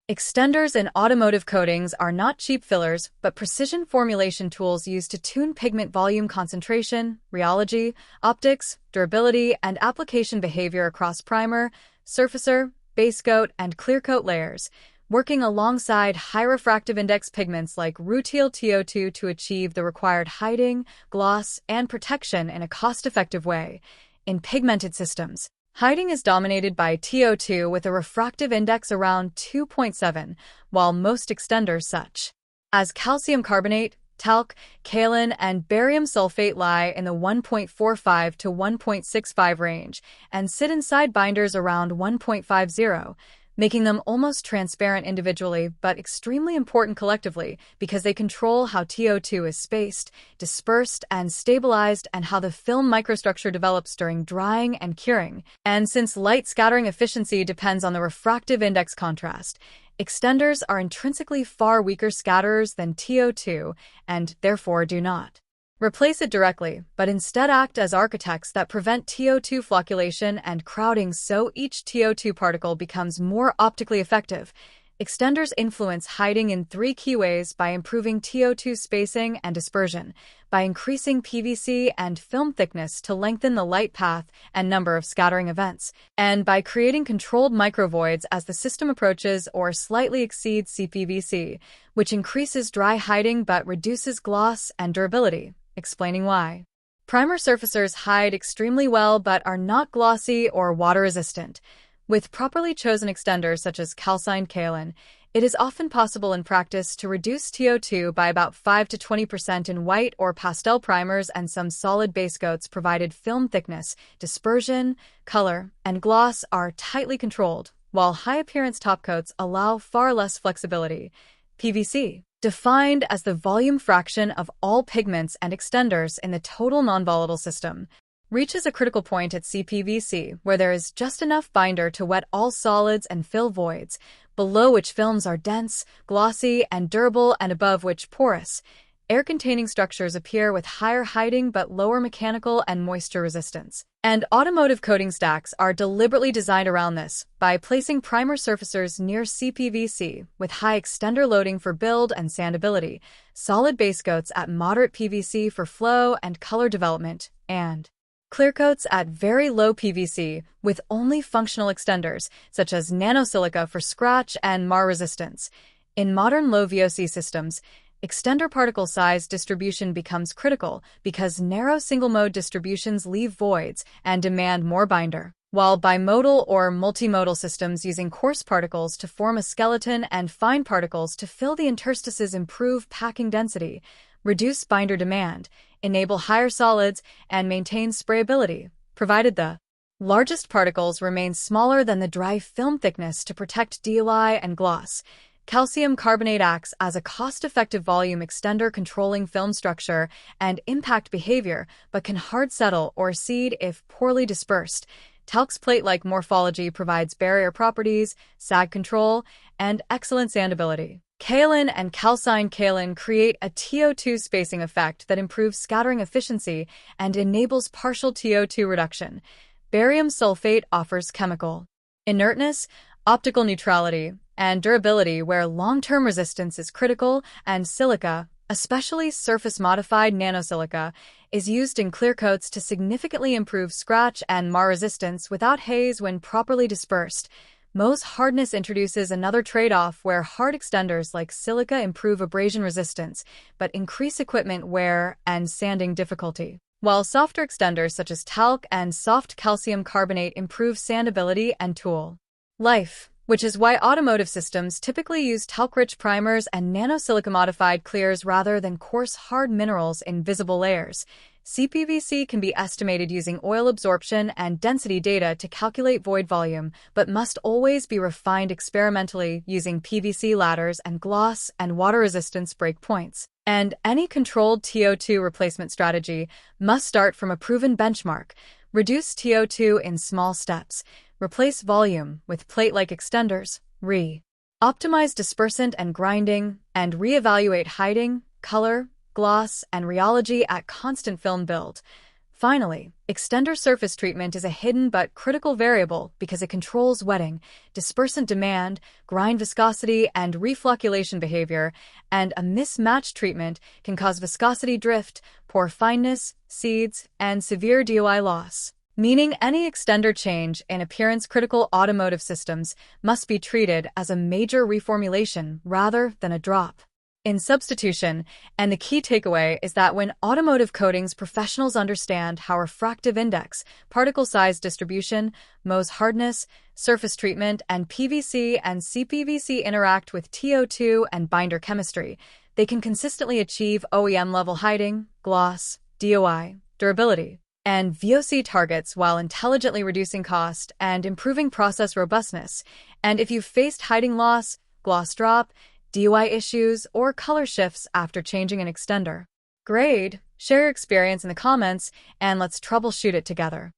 Extenders in automotive coatings are not cheap fillers, but precision formulation tools used to tune pigment volume concentration, rheology, optics, durability, and application behavior across primer, surfacer, basecoat, and clearcoat layers, working alongside high-refractive-index pigments like rutile TiO₂ to achieve the required hiding, gloss, and protection in a cost-effective way. In pigmented systems, hiding is dominated by TiO₂ with a refractive index around 2.7, while most extenders such as calcium carbonate, talc, kaolin, and barium sulfate lie in the 1.45 to 1.65 range and sit inside binders around 1.50, making them almost transparent individually but extremely important collectively because they control how TiO₂ is spaced, dispersed, and stabilized and how the film microstructure develops during drying and curing. And since light scattering efficiency depends on the refractive index contrast, extenders are intrinsically far weaker scatterers than TiO₂ and therefore do not replace it directly, but instead act as architects that prevent TiO₂ flocculation and crowding so each TiO₂ particle becomes more optically effective. Extenders influence hiding in three key ways: by improving TiO₂ spacing and dispersion, by increasing PVC and film thickness to lengthen the light path and number of scattering events, and by creating controlled microvoids as the system approaches or slightly exceeds CPVC, which increases dry hiding but reduces gloss and durability. Explaining why. Primer surfacers hide extremely well but are not glossy or water-resistant. With properly chosen extenders such as calcined kaolin, it is often possible in practice to reduce TiO₂ by about 5 to 20% in white or pastel primers, and some solid basecoats provided film thickness, dispersion, color, and gloss are tightly controlled, while high-appearance topcoats allow far less flexibility. PVC, defined as the volume fraction of all pigments and extenders in the total nonvolatile system, reaches a critical point at CPVC where there is just enough binder to wet all solids and fill voids, below which films are dense, glossy, and durable, and above which porous, air-containing structures appear with higher hiding but lower mechanical and moisture resistance. And automotive coating stacks are deliberately designed around this by placing primer surfacers near CPVC with high extender loading for build and sandability, solid basecoats at moderate PVC for flow and color development, and clearcoats at very low PVC with only functional extenders, such as nano-silica for scratch and mar resistance. In modern low-VOC systems, extender particle size distribution becomes critical because narrow single-mode distributions leave voids and demand more binder, while bimodal or multimodal systems using coarse particles to form a skeleton and fine particles to fill the interstices improve packing density, reduce binder demand, enable higher solids, and maintain sprayability, provided the largest particles remain smaller than the dry film thickness to protect DLI and gloss. Calcium carbonate acts as a cost-effective volume extender controlling film structure and impact behavior, but can hard settle or seed if poorly dispersed. Talc's plate-like morphology provides barrier properties, sag control, and excellent sandability. Kaolin and calcined kaolin create a TiO₂ spacing effect that improves scattering efficiency and enables partial TiO₂ reduction. Barium sulfate offers chemical inertness, optical neutrality, and durability where long-term resistance is critical, and silica, especially surface-modified nano-silica, is used in clearcoats to significantly improve scratch and mar resistance without haze when properly dispersed. Mohs hardness introduces another trade-off where hard extenders like silica improve abrasion resistance, but increase equipment wear and sanding difficulty, while softer extenders such as talc and soft calcium carbonate improve sandability and tool life, which is why automotive systems typically use talc-rich primers and nano-silica-modified clears rather than coarse hard minerals in visible layers. CPVC can be estimated using oil absorption and density data to calculate void volume, but must always be refined experimentally using PVC ladders and gloss and water resistance breakpoints. And any controlled TiO₂ replacement strategy must start from a proven benchmark. Reduce TiO₂ in small steps. Replace volume with plate-like extenders. Optimize dispersant and grinding, and reevaluate hiding, color, gloss, and rheology at constant film build. Finally, extender surface treatment is a hidden but critical variable because it controls wetting, dispersant demand, grind viscosity, and reflocculation behavior, and a mismatched treatment can cause viscosity drift, pore fineness, seeds, and severe DOI loss. Meaning any extender change in appearance-critical automotive systems must be treated as a major reformulation rather than a drop in substitution, and the key takeaway is that when automotive coatings professionals understand how refractive index, particle size distribution, Mohs hardness, surface treatment, and PVC and CPVC interact with TiO₂ and binder chemistry, they can consistently achieve OEM-level hiding, gloss, DOI, durability, and VOC targets while intelligently reducing cost and improving process robustness. And if you've faced hiding loss, gloss drop, DOI issues, or color shifts after changing an extender, great! Share your experience in the comments and let's troubleshoot it together.